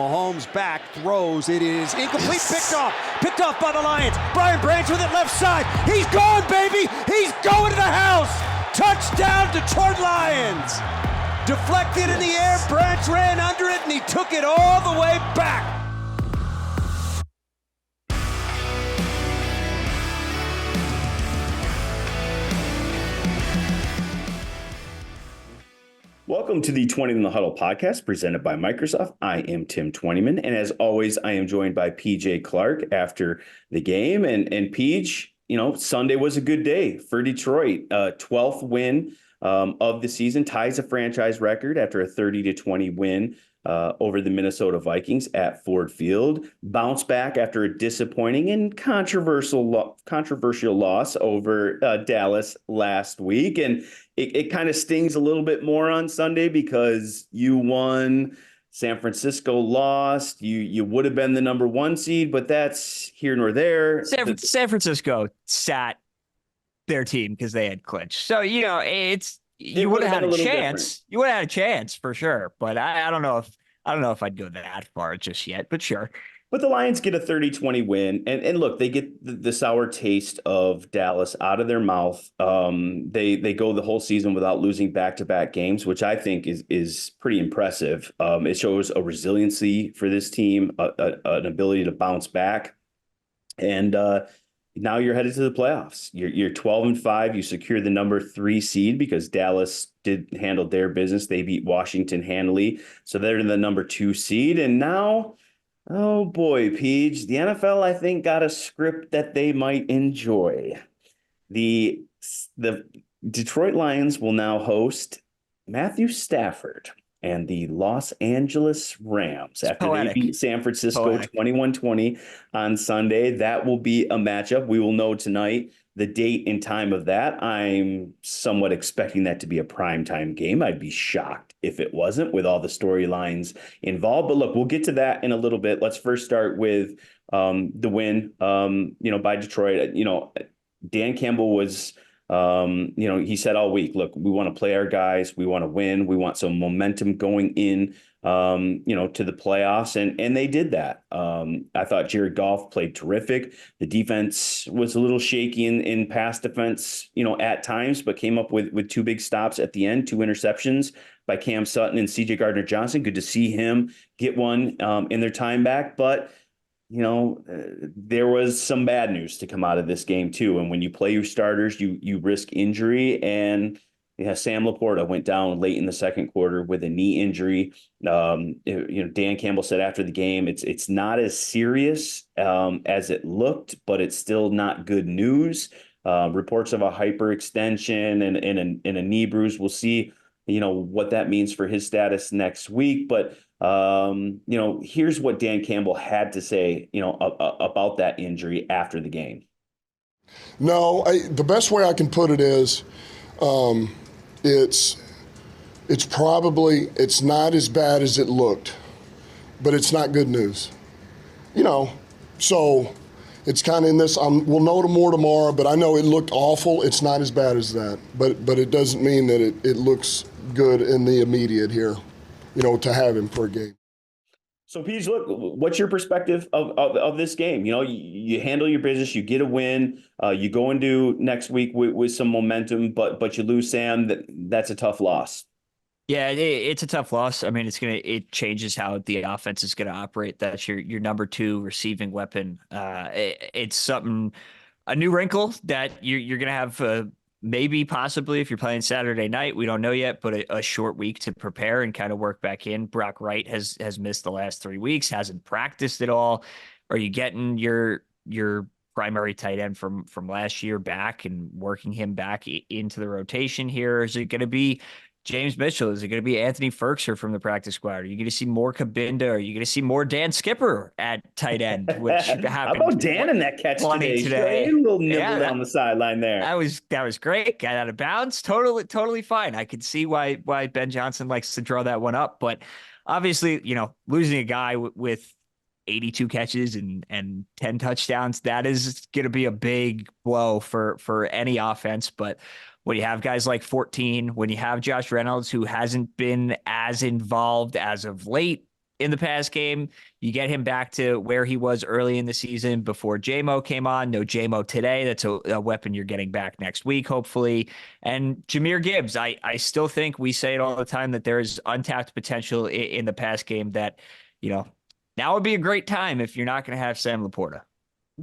Mahomes back, throws. It is incomplete, picked off by the Lions. Brian Branch with it left side. He's gone, baby. He's going to the house. Touchdown, Detroit Lions. Deflected in the air, Branch ran under it, and he took it all the way back. Welcome to the 20 in the Huddle podcast presented by Microsoft. I am Tim Twentyman, and as always, I am joined by PJ Clark after the game. And PJ, you know, Sunday was a good day for Detroit. 12th win of the season, ties a franchise record after a 30-20 win over the Minnesota Vikings at Ford Field. Bounce back after a disappointing and controversial loss over Dallas last week. And it kind of stings a little bit more on Sunday because you won, San Francisco lost. You would have been the number 1 seed, but that's here nor there. San Francisco sat their team because they had clinched. So, you know, you would have had a chance. Different. You would have had a chance for sure. But I don't know if I'd go that far just yet, but sure. But the Lions get a 30-20 win. And look, they get the sour taste of Dallas out of their mouth. They go the whole season without losing back-to-back games, which I think is pretty impressive. It shows a resiliency for this team, an ability to bounce back. And now you're headed to the playoffs. You're 12-5. You secure the number 3 seed because Dallas did handle their business. They beat Washington handily. So they're the number 2 seed. And now, oh boy, Peach, the NFL, I think, got a script that they might enjoy. The Detroit Lions will now host Matthew Stafford and the Los Angeles Rams after they beat San Francisco 21-20 on Sunday. That will be a matchup. We will know tonight the date and time of that. I'm somewhat expecting that to be a primetime game. I'd be shocked if it wasn't with all the storylines involved. But look, we'll get to that in a little bit. Let's first start with the win, by Detroit. Dan Campbell was he said all week, look, we want to play our guys. We want to win. We want some momentum going in, to the playoffs. And they did that. I thought Jared Goff played terrific. The defense was a little shaky in pass defense, at times, but came up with 2 big stops at the end, 2 interceptions by Cam Sutton and CJ Gardner-Johnson. Good to see him get one in their time back. But there was some bad news to come out of this game too. And when you play your starters, you risk injury. And Sam LaPorta went down late in the second quarter with a knee injury. Dan Campbell said after the game, it's not as serious as it looked, but it's still not good news. Reports of a hyperextension and a knee bruise. We'll see, what that means for his status next week. But here's what Dan Campbell had to say, about that injury after the game. No, the best way I can put it is, it's not as bad as it looked, but it's not good news. So it's kind of in this. We'll know more tomorrow, but I know it looked awful. It's not as bad as that, but it doesn't mean that it looks good in the immediate here. To have him for a game. So, Peach, look, what's your perspective of this game? You handle your business, you get a win, you go into next week with some momentum, but you lose Sam. That's a tough loss. Yeah, it's a tough loss. I mean, it changes how the offense is going to operate. That's your number 2 receiving weapon. It's a new wrinkle that you're going to have. Maybe possibly if you're playing Saturday night, we don't know yet, but a short week to prepare and kind of work back in. Brock Wright has missed the last 3 weeks, hasn't practiced at all. Are you getting your primary tight end from last year back and working him back into the rotation here? Is it going to be James Mitchell? Is it going to be Anthony Ferkser from the practice squad? Are you going to see more Kabinda? Are you going to see more Dan Skipper at tight end? Which happened. How about Dan in that catch today? A little nibble down the sideline there. That was great. Got out of bounds. Totally fine. I could see why Ben Johnson likes to draw that one up. But obviously, losing a guy with 82 catches and 10 touchdowns, that is going to be a big blow for any offense. But when you have guys like 14, when you have Josh Reynolds, who hasn't been as involved as of late, in the pass game. You get him back to where he was early in the season before JMO came on. No JMO today. That's a weapon you're getting back next week, hopefully. And Jahmyr Gibbs, I still think we say it all the time that there is untapped potential in the pass game that, now would be a great time if you're not going to have Sam LaPorta.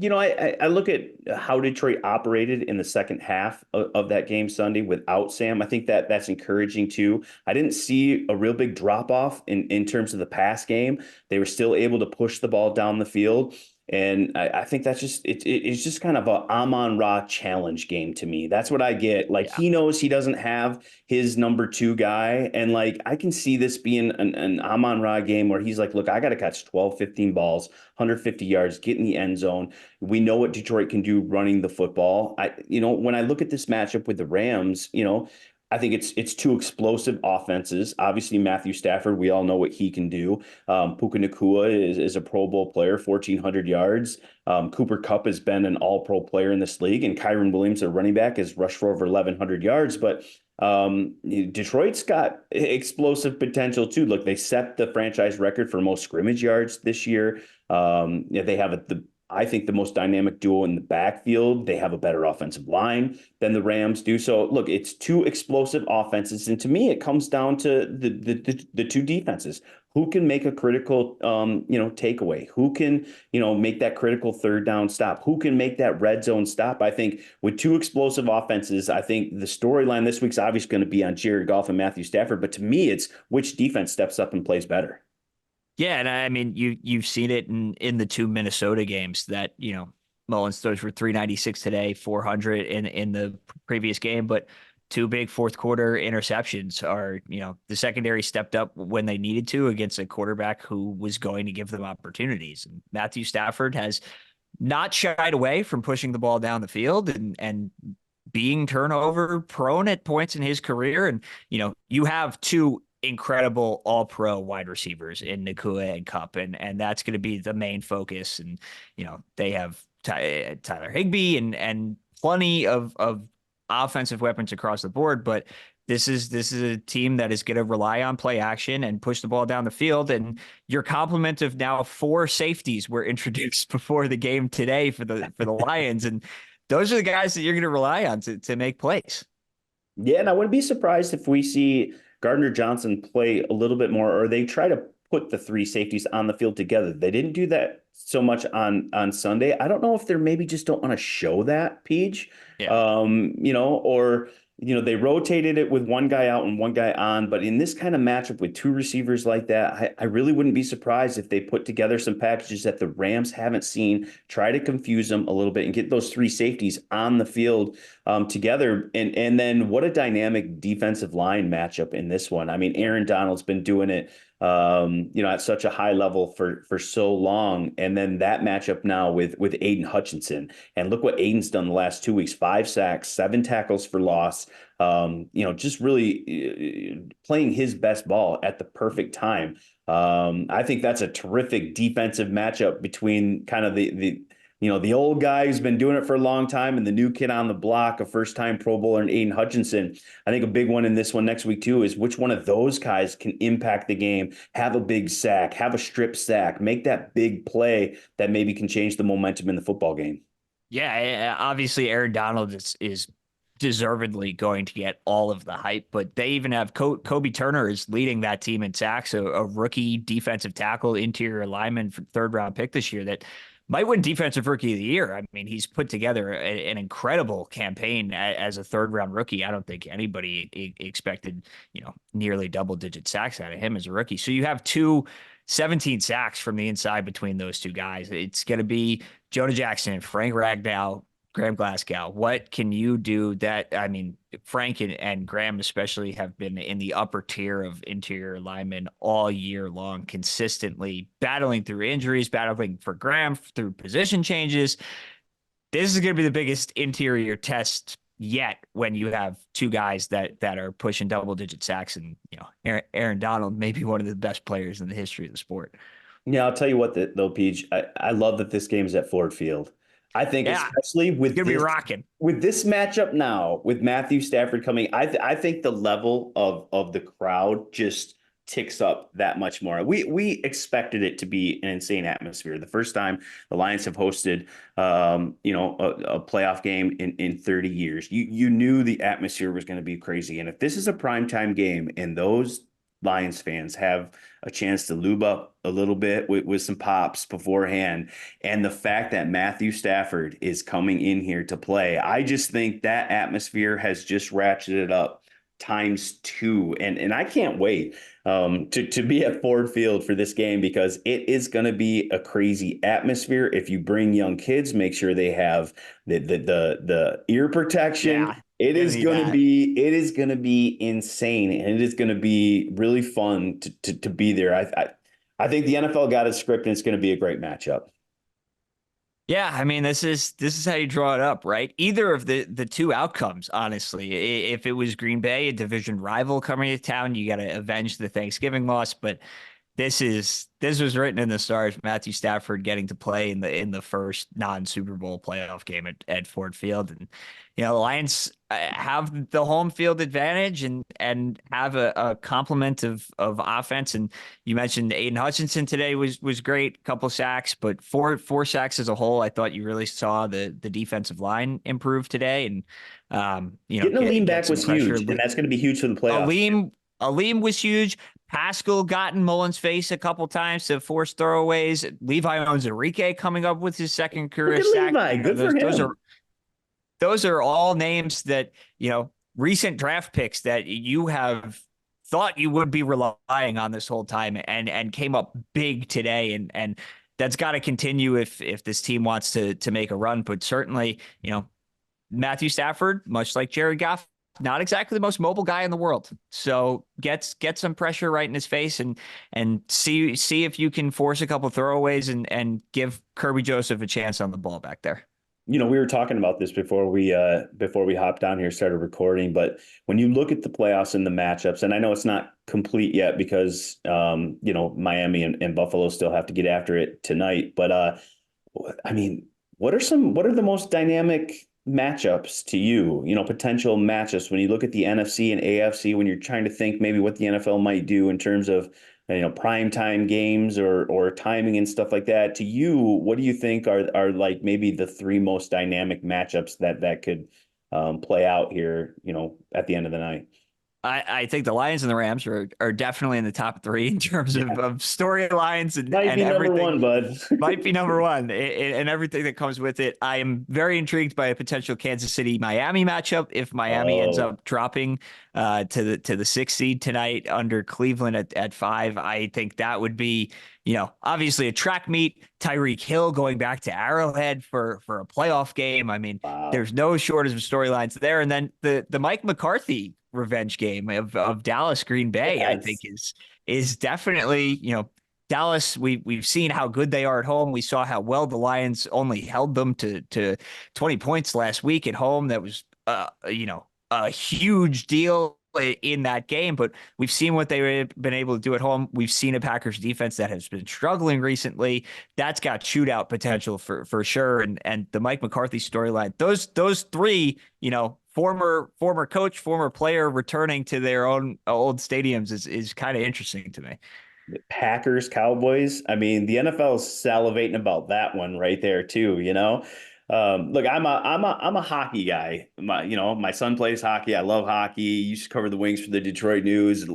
I look at how Detroit operated in the second half of that game Sunday without Sam. I think that's encouraging too. I didn't see a real big drop off in terms of the pass game. They were still able to push the ball down the field. And I think that's it's just kind of a Amon-Ra challenge game to me. That's what I get. Like, he knows he doesn't have his number 2 guy. And like, I can see this being an Amon-Ra game where he's like, look, I got to catch 12, 15 balls, 150 yards, get in the end zone. We know what Detroit can do running the football. When I look at this matchup with the Rams, I think it's 2 explosive offenses. Obviously, Matthew Stafford, we all know what he can do. Puka Nacua is a Pro Bowl player, 1,400 yards. Cooper Kupp has been an all-pro player in this league, and Kyren Williams, a running back, has rushed for over 1,100 yards. But Detroit's got explosive potential too. Look, they set the franchise record for most scrimmage yards this year. They have I think the most dynamic duo in the backfield. They have a better offensive line than the Rams do. So look, it's 2 explosive offenses. And to me, it comes down to the 2 defenses. Who can make a critical, takeaway? Who can, make that critical third down stop? Who can make that red zone stop? I think with 2 explosive offenses, I think the storyline this week's obviously going to be on Jared Goff and Matthew Stafford. But to me, it's which defense steps up and plays better. Yeah, and I mean, you've seen it in the 2 Minnesota games that, Mullins throws for 396 today, 400 in the previous game, but 2 big fourth quarter interceptions are, the secondary stepped up when they needed to against a quarterback who was going to give them opportunities. And Matthew Stafford has not shied away from pushing the ball down the field and being turnover prone at points in his career. And, you have 2 incredible all-pro wide receivers in Nacua and Kupp, and that's going to be the main focus. And they have Tyler Higbee and plenty of offensive weapons across the board, but this is a team that is going to rely on play action and push the ball down the field. And your complement of now 4 safeties were introduced before the game today for the Lions, and those are the guys that you're going to rely on to make plays. Yeah, and I wouldn't be surprised if we see Gardner Johnson play a little bit more, or they try to put the 3 safeties on the field together. They didn't do that so much on Sunday. I don't know if they're maybe just don't want to show that, Peach. Yeah. Or they rotated it with one guy out and one guy on. But in this kind of matchup with 2 receivers like that, I really wouldn't be surprised if they put together some packages that the Rams haven't seen, try to confuse them a little bit and get those 3 safeties on the field together. And then what a dynamic defensive line matchup in this one. I mean, Aaron Donald's been doing it at such a high level for so long. And then that matchup now with Aidan Hutchinson, and look what Aidan's done the last 2 weeks: 5 sacks, 7 tackles for loss, just really playing his best ball at the perfect time. I think that's a terrific defensive matchup between kind of the old guy who's been doing it for a long time and the new kid on the block, a first-time Pro Bowler in Aidan Hutchinson. I think a big one in this one next week too is which one of those guys can impact the game, have a big sack, have a strip sack, make that big play that maybe can change the momentum in the football game. Yeah, obviously Aaron Donald is deservedly going to get all of the hype, but they even have Kobe Turner is leading that team in sacks, a rookie defensive tackle, interior lineman, 3rd-round pick this year that might win Defensive Rookie of the Year. I mean, he's put together an incredible campaign as a 3rd-round rookie. I don't think anybody expected, nearly double-digit sacks out of him as a rookie. So you have 17 sacks from the inside between those 2 guys. It's going to be Jonah Jackson, Frank Ragnow, Graham Glasgow. What can you do that, I mean, Frank and Graham especially have been in the upper tier of interior linemen all year long, consistently battling through injuries, battling for Graham through position changes. This is going to be the biggest interior test yet when you have 2 guys that are pushing double-digit sacks, and Aaron Donald may be one of the best players in the history of the sport. Yeah, I'll tell you what, though, Peach, I love that this game is at Ford Field. I think especially with gonna be rocking with this matchup now with Matthew Stafford coming, I think the level of the crowd just ticks up that much more. We expected it to be an insane atmosphere. The first time the Lions have hosted, a playoff game in 30 years. You knew the atmosphere was going to be crazy. And if this is a primetime game and those Lions fans have a chance to lube up a little bit with some pops beforehand, and the fact that Matthew Stafford is coming in here to play, I just think that atmosphere has just ratcheted up ×2, and I can't wait to be at Ford Field for this game, because it is going to be a crazy atmosphere. If you bring young kids, make sure they have the ear protection. Yeah, It is going to be insane, and it is going to be really fun to be there. I think the NFL got a script, and it's going to be a great matchup. Yeah, I mean, this is how you draw it up, right? Either of the two outcomes, honestly. If it was Green Bay, a division rival coming to town, you got to avenge the Thanksgiving loss. But this was written in the stars. Matthew Stafford getting to play in the first non-Super Bowl playoff game at Ford Field, and the Lions have the home field advantage and have a complement of offense. And you mentioned Aidan Hutchinson today was great, couple sacks, but four sacks as a whole. I thought you really saw the defensive line improve today, and getting a lean back was pressure. huge, and that's going to be huge for the playoffs. Aleem was huge. Pascal got in Mullen's face a couple times to force throwaways. Levi Onwuzurike coming up with his second career sack. Levi. Good for him. Those are all names that, recent draft picks that you have thought you would be relying on this whole time, and came up big today. And that's got to continue if this team wants to make a run. But certainly, Matthew Stafford, much like Jared Goff, not exactly the most mobile guy in the world. So get some pressure right in his face and see if you can force a couple throwaways and give Kirby Joseph a chance on the ball back there. We were talking about this before we hopped down here, started recording, but when you look at the playoffs and the matchups, and I know it's not complete yet because Miami and Buffalo still have to get after it tonight, but I mean, what are the most dynamic matchups to you, potential matchups when you look at the NFC and AFC, when you're trying to think maybe what the NFL might do in terms of prime time games or timing and stuff like that? To you, what do you think are like maybe the three most dynamic matchups that could play out here, at the end of the night? I think the Lions and the Rams are definitely in the top three in terms of storylines and everything. Number one, bud. Might be number one and everything that comes with it. I am very intrigued by a potential Kansas City Miami matchup. If Miami ends up dropping to the 6th seed tonight under Cleveland at 5, I think that would be, obviously a track meet. Tyreek Hill going back to Arrowhead for a playoff game. I mean, There's no shortage of storylines there. And then the Mike McCarthy revenge game of Dallas Green Bay, yes. I think is definitely, Dallas, we've seen how good they are at home. We saw how well the Lions only held them to 20 points last week at home. That was a huge deal in that game, but we've seen what they've been able to do at home. We've seen a Packers defense that has been struggling recently. That's got shootout potential for sure. And the Mike McCarthy storyline, those three, former coach, former player returning to their own old stadiums is kind of interesting to me. The Packers, Cowboys. I mean, the NFL is salivating about that one right there too. Look, I'm a hockey guy. My son plays hockey. I love hockey. Used to cover the Wings for the Detroit News.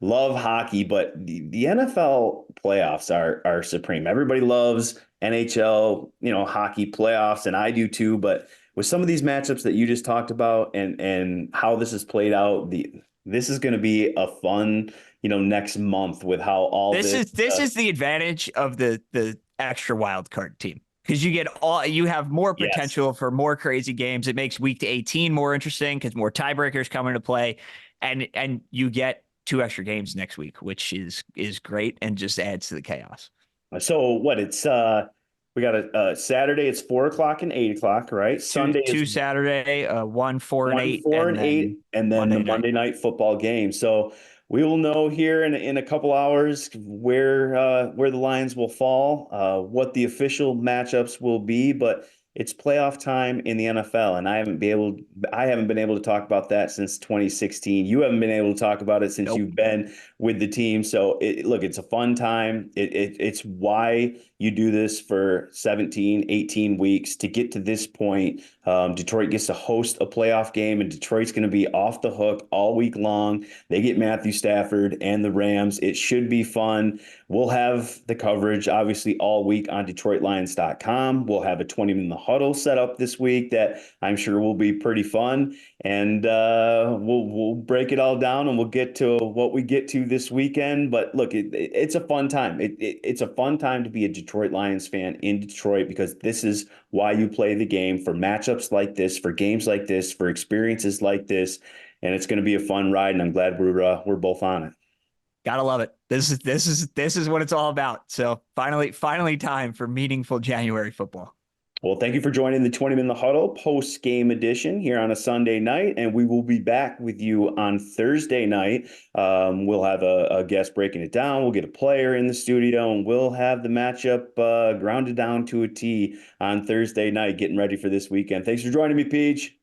Love hockey, but the NFL playoffs are supreme. Everybody loves NHL, hockey playoffs, and I do too. But with some of these matchups that you just talked about and how this is played out, this is going to be a fun, next month with how all this is the advantage of the extra wild card team. Because you have more potential for more crazy games. It makes week 18 more interesting because more tiebreakers come into play, and you get 2 extra games next week, which is great and just adds to the chaos. So what it's we got a Saturday. It's 4:00 and 8:00, right? Sunday two is Saturday, 1, 4, and 8, 4 and 8, and then the Monday night football game. So we will know here in a couple hours where the Lions will fall, what the official matchups will be. But It's playoff time in the NFL, and I haven't been able to talk about that since 2016. You haven't been able to talk about it since Nope. you've been with the team. So look, it's a fun time. It's why you do this for 17, 18 weeks to get to this point. Detroit gets to host a playoff game, and Detroit's going to be off the hook all week long. They get Matthew Stafford and the Rams. It should be fun. We'll have the coverage, obviously, all week on DetroitLions.com. We'll have a 20 in the Huddle set up this week that I'm sure will be pretty fun. And we'll break it all down, and we'll get to what we get to this weekend. But look, it's a fun time. It's a fun time to be a Detroit Lions fan in Detroit, because this is why you play the game, for matchups like this, for games like this, for experiences like this. And it's going to be a fun ride, and I'm glad we're both on it. Gotta love it. This is what it's all about. So finally time for meaningful January football. Well, thank you for joining the 20 in the Huddle post-game edition here on a Sunday night, and we will be back with you on Thursday night. We'll have a guest breaking it down. We'll get a player in the studio, and we'll have the matchup grounded down to a T on Thursday night, getting ready for this weekend. Thanks for joining me, Peach.